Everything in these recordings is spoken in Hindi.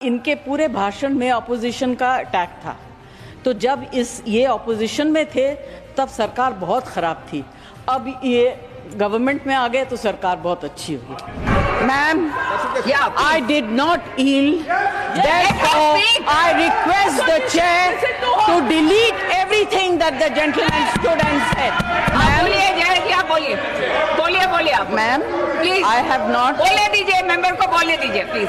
इनके पूरे भाषण में अपोजिशन का अटैक था। तो जब ये अपोजिशन में थे तब सरकार बहुत खराब थी। अब ये गवर्नमेंट में आ गए तो सरकार बहुत अच्छी होगी। Ma'am, I did not yield. Therefore, I request the chair to delete everything that the gentleman stood and said. बोलिए आप। Ma'am, please I have not. बोलने दीजिए, मेंबर को बोलने दीजिए प्लीज।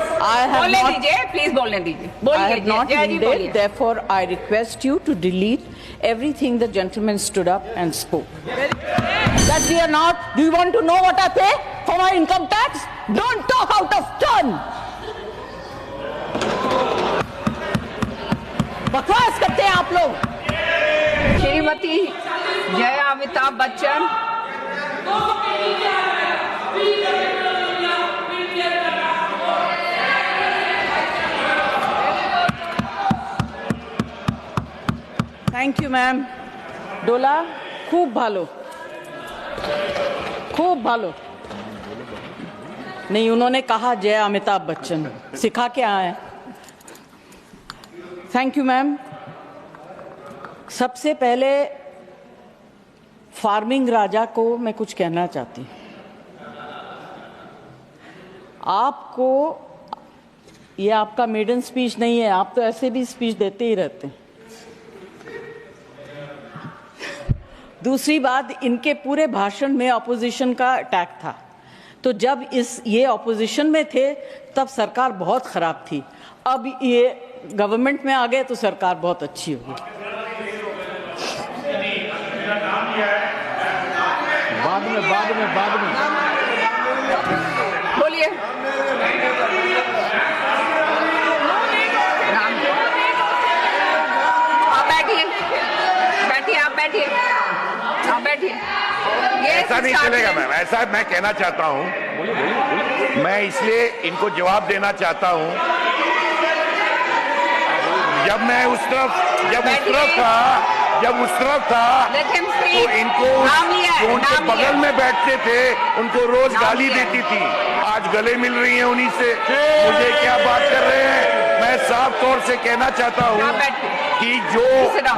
बोलने दीजिए, प्लीज बोलने दीजिए। I have not yielded. Therefore, I request you to delete everything the gentleman stood up and spoke. That we are not. Do you want to know what I pay for my income tax? Don't talk out of turn. बकवास करते हैं आप लोग। Shrimati Jaya Amitabh Bachchan. Thank you ma'am. डोला खूब भालो, खूब भालो। नहीं, उन्होंने कहा जय अमिताभ बच्चन, सिखा के आए। Thank you ma'am. सबसे पहले फार्मिंग राजा को मैं कुछ कहना चाहती हूँ। आपको ये आपका मेडन स्पीच नहीं है, आप तो ऐसे भी स्पीच देते ही रहते हैं। दूसरी बात, इनके पूरे भाषण में अपोजिशन का अटैक था। तो जब ये अपोजिशन में थे तब सरकार बहुत खराब थी। अब ये गवर्नमेंट में आ गए तो सरकार बहुत अच्छी होगी। बाद में बोलिए। आप बैठिए, आप बैठिए। ऐसा नहीं चलेगा मैम, ऐसा मैं कहना चाहता हूं। मैं इसलिए इनको जवाब देना चाहता हूं। जब उस तरफ था तो इनको जो उनके बगल में बैठते थे उनको रोज गाली देती थी। आज गले मिल रही है उन्हीं से। मुझे क्या बात कर रहे हैं। मैं साफ तौर से कहना चाहता हूं कि जो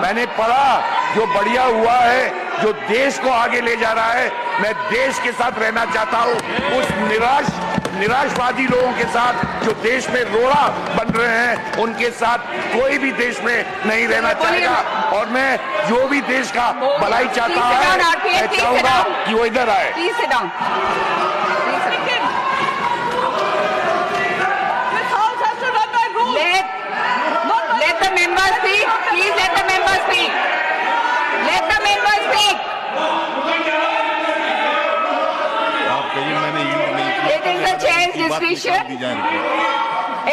मैंने पढ़ा, जो बढ़िया हुआ है, जो देश को आगे ले जा रहा है, मैं देश के साथ रहना चाहता हूं। उस निराशवादी लोगों के साथ जो देश में रोड़ा बन रहे हैं, उनके साथ कोई भी देश में नहीं रहना चाहेगा। और मैं जो भी देश का भलाई चाहता है, मैं चाहूंगा कि वो इधर आए। Let the member speak. Please let the member speak. Let the member speak. It is the chair's discretion.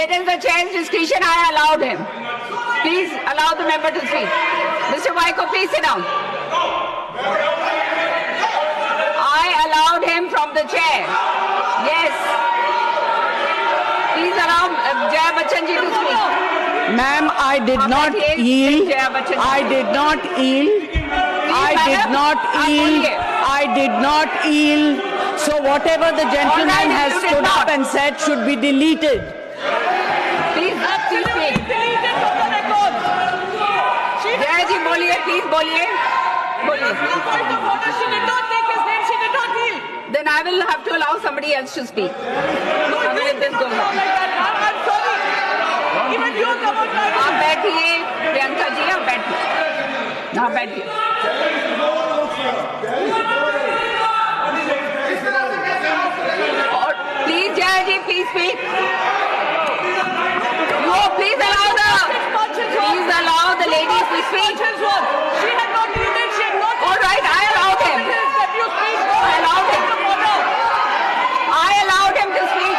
It is the chair's discretion. I allowed him. Please allow the member to speak. Mr. Waiko, please sit down. I allowed him from the chair. Yes. Please allow Jaya Bachchan ji to speak. Ma'am, I did not yield. I did not yield. I did not yield. So whatever the gentleman has stood up and said should be deleted. Please speak. Jaya ji, बोलिए, please बोलिए. Then I will have to allow somebody else to speak. If this goes on. आप बैठिए, प्रियंका जी, आप बैठिए। हाँ, बैठिए। और please Jaya ji, please speak. No, please allow the ladies to speak. All right, I allowed him. I allowed him to speak.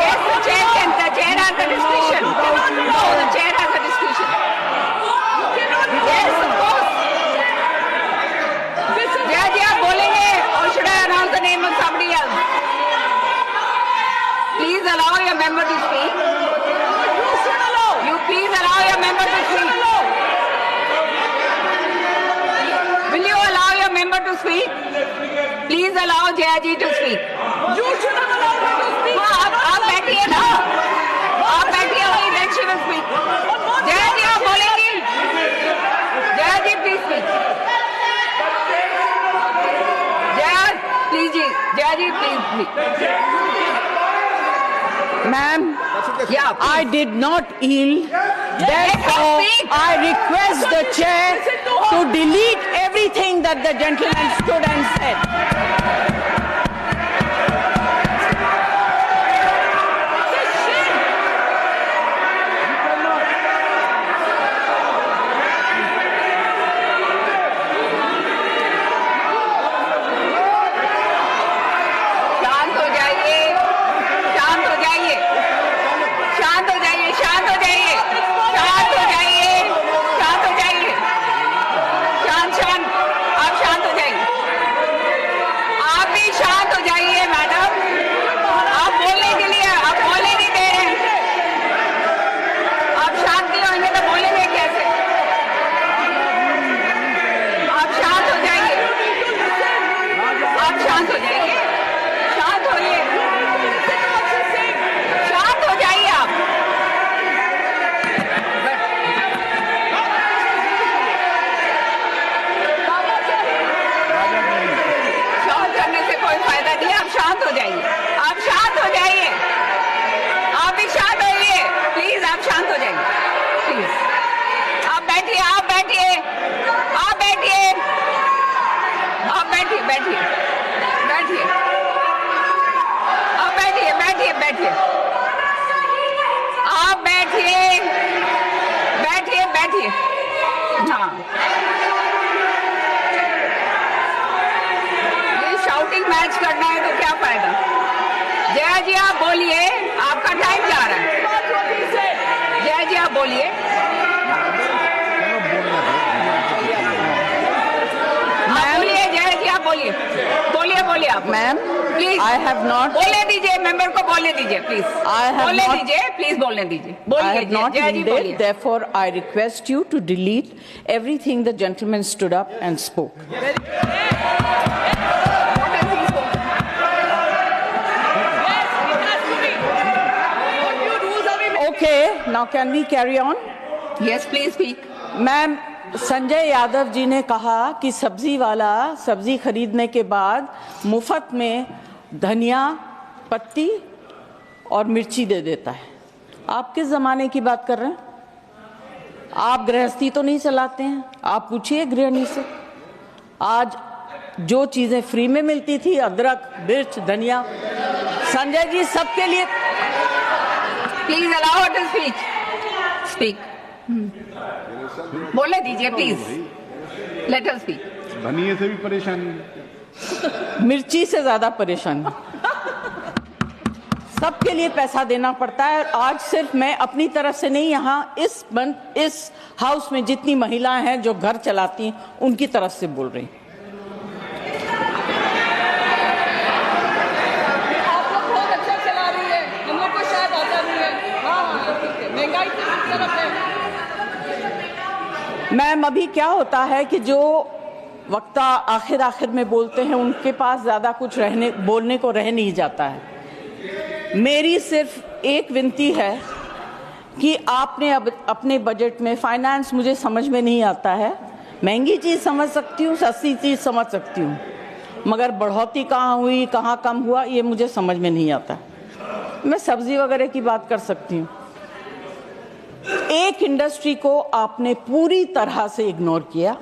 Yes, the chair has the discretion. No, the chair has the discretion. Yes, of course. Jaya ji, आप बोलेंगे, or should I announce the name of somebody else? Please allow your member to speak. You please allow your member to speak. Will you allow your member to speak? Please allow Jaya ji to speak. You should have allowed her to speak. आप बैठिए ना, आप बैठिए will speak. जया जी आप बोलेंगी? Jaya ji please speak. Jaya please ji, Jaya ji please speak. Ma'am, Yeah, I did not yield. Therefore, speak. I request the chair to delete everything that the gentleman stood and said. शांत हो जाइए, शांत हो जाइए, शांत हो जाइए, शांत हो जाइए, शांत हो जाइए, शांत हो जाइए, शांत शांत, आप शांत हो जाइए, आप भी शांत हो जाइए मैडम. आप बोलने के लिए आप बोलने नहीं दे रहे हैं. आप शांत नहीं होंगे तो बोलेंगे कैसे? आप शांत हो जाइए, आप शांत हो जाइए, शांत होइए, शांत हो जाइए आप. शांत करने से कोई फायदा नहीं है. आप शांत हो जाइए, आप शांत हो जाइए, आप भी शांत होइए प्लीज. आप शांत हो जाइए प्लीज. आप बैठिए, आप बैठिए, आप बैठिए, आप बैठिए, बैठिए, बैठिए, आप बैठिए, बैठिए, बैठिए, आप बैठिए, बैठिए, बैठिए. हाँ, ये शाउटिंग मैच करना है तो क्या फायदा? जया जी आप बोलिए, आपका टाइम जा रहा है. जया जी आप बोलिए. आप बोलिए जया जी, आप बोलिए, बोलिए, बोलिए आप. Ma'am, please I have not. बोलने दीजिए, मेंबर को बोलने दीजिए प्लीज. I have बोलने not- दीजिए प्लीज, बोलने दीजिए. I बोलिए have not Jaya ji, yielded. बोलिए. Therefore, I request you to delete everything the gentleman stood up and spoke. Okay, now can we carry on? Yes, please speak. Ma'am, Sanjay Yadav ji ने कहा कि सब्जी वाला सब्जी खरीदने के बाद मुफ्त में धनिया पत्ती और मिर्ची दे देता है. आप किस जमाने की बात कर रहे हैं? आप गृहस्थी तो नहीं चलाते हैं? आप पूछिए गृहिणी से. आज जो चीजें फ्री में मिलती थी, अदरक, मिर्च, धनिया, संजय जी सबके लिए. Please allow her to speak. Speak. बोलने दीजिए प्लीज. Let us speak. धनिये से भी परेशानी, मिर्ची से ज्यादा परेशानी. सबके लिए पैसा देना पड़ता है. और आज सिर्फ मैं अपनी तरफ से नहीं, यहाँ इस हाउस में जितनी महिलाएं हैं जो घर चलाती हैं उनकी तरफ से बोल रही. आप लोग बहुत अच्छा चला रही है, हम लोग को शायद आता नहीं है. हाँ, ठीक है, महंगाई की तरफ है. मैम, अभी क्या होता है कि जो वक्ता आखिर में बोलते हैं उनके पास ज्यादा कुछ बोलने को रह नहीं जाता है. मेरी सिर्फ एक विनती है कि आपने अब अपने बजट में, फाइनेंस मुझे समझ में नहीं आता है, महंगी चीज समझ सकती हूँ, सस्ती चीज समझ सकती हूँ, मगर बढ़ोतरी कहाँ हुई, कहाँ कम हुआ, ये मुझे समझ में नहीं आता. मैं सब्जी वगैरह की बात कर सकती हूँ. एक इंडस्ट्री को आपने पूरी तरह से इग्नोर किया.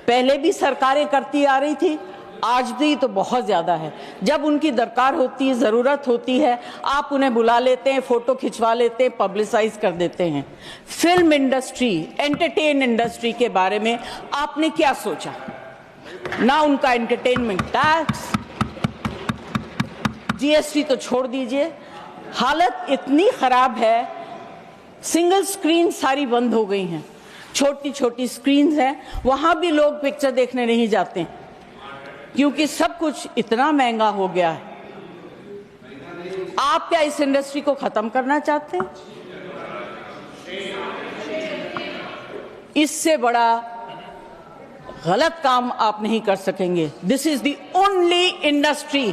पहले भी सरकारें करती आ रही थी, आज भी तो बहुत ज्यादा है. जब उनकी दरकार होती है, जरूरत होती है, आप उन्हें बुला लेते हैं, फोटो खिंचवा लेते हैं, पब्लिसाइज कर देते हैं. फिल्म इंडस्ट्री, एंटरटेन इंडस्ट्री के बारे में आपने क्या सोचा? ना उनका एंटरटेनमेंट टैक्स, जीएसटी तो छोड़ दीजिए. हालत इतनी खराब है, सिंगल स्क्रीन सारी बंद हो गई हैं. छोटी छोटी स्क्रीन हैं, वहां भी लोग पिक्चर देखने नहीं जाते हैं क्योंकि सब कुछ इतना महंगा हो गया है. आप क्या इस इंडस्ट्री को खत्म करना चाहते हैं? इससे बड़ा गलत काम आप नहीं कर सकेंगे. This is the only industry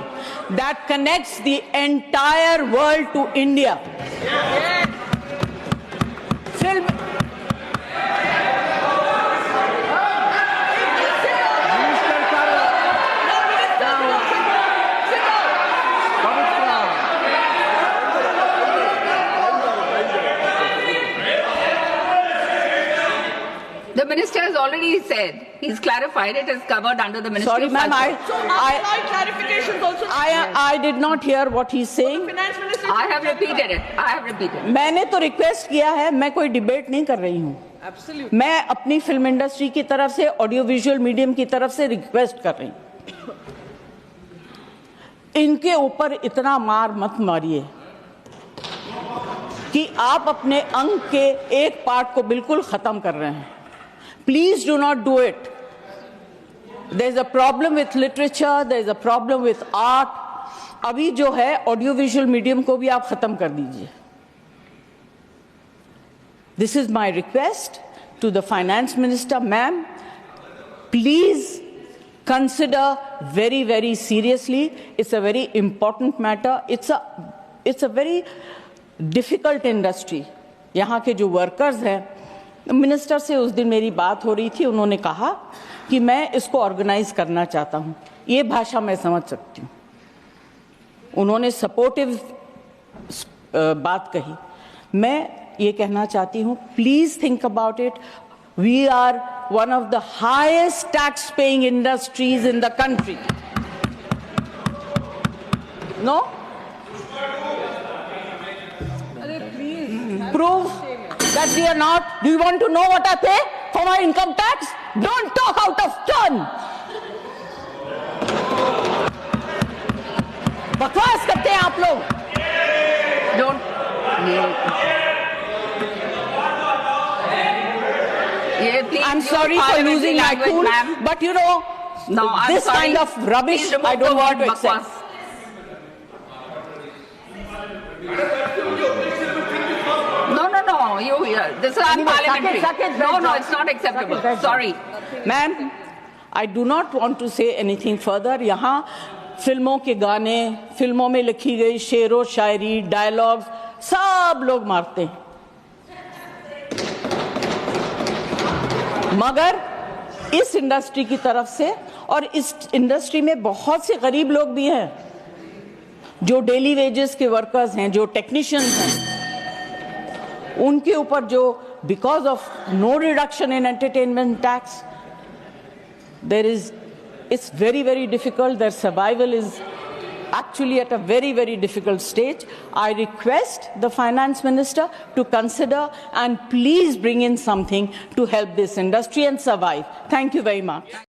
that connects the entire world to India. The minister has already said, he's clarified it is covered under the Ministry Sorry, of ma'am, Culture. I clarifications also. did not hear what he's saying. Finance Minister. I have repeated it. I have repeated. मैंने तो रिक्वेस्ट किया है, मैं कोई डिबेट नहीं कर रही हूँ. Absolutely. मैं अपनी फिल्म इंडस्ट्री की तरफ से, ऑडियो विजुअल मीडियम की तरफ से रिक्वेस्ट कर रही हूँ. इनके ऊपर इतना मार मत मारिए कि आप अपने अंग के एक पार्ट को बिल्कुल खत्म कर रहे हैं. Please do not do it. There is a problem with literature, there is a problem with art. अभी जो है ऑडियो विजुअल मीडियम को भी आप खत्म कर दीजिए. This is my request to the finance minister, ma'am. Please consider very, very seriously. It's a very important matter. It's a very difficult industry. यहाँ के जो वर्कर्स हैं, मिनिस्टर से उस दिन मेरी बात हो रही थी, उन्होंने कहा कि मैं इसको ऑर्गेनाइज करना चाहता हूँ. ये भाषा मैं समझ सकती हूँ. उन्होंने सपोर्टिव बात कही. मैं ये कहना चाहती हूँ, please think about it. We are one of the highest tax paying industries in the country. No, prove that we are not. Do you want to know what I pay for my income tax? Don't talk out of turn. बकवास करते हैं आप लोग. Don't. I'm sorry for losing my cool, but you know, no, this kind of rubbish I don't want to accept. No, this is unparliamentary. No, it's not acceptable. Sorry. Ma'am, I do not want to say anything further. यहाँ फिल्मों के गाने, फिल्मों में लिखी गई शेरो शायरी, डायलॉग्स सब लोग मारते हैं. मगर इस इंडस्ट्री की तरफ से, और इस इंडस्ट्री में बहुत से गरीब लोग भी हैं जो डेली वेजेस के वर्कर्स हैं, जो टेक्नीशियंस हैं, उनके ऊपर जो because of no reduction in entertainment tax, it's very, very difficult. Their survival is actually at a very, very difficult stage. I request the finance minister to consider and please bring in something to help this industry and survive. Thank you very much.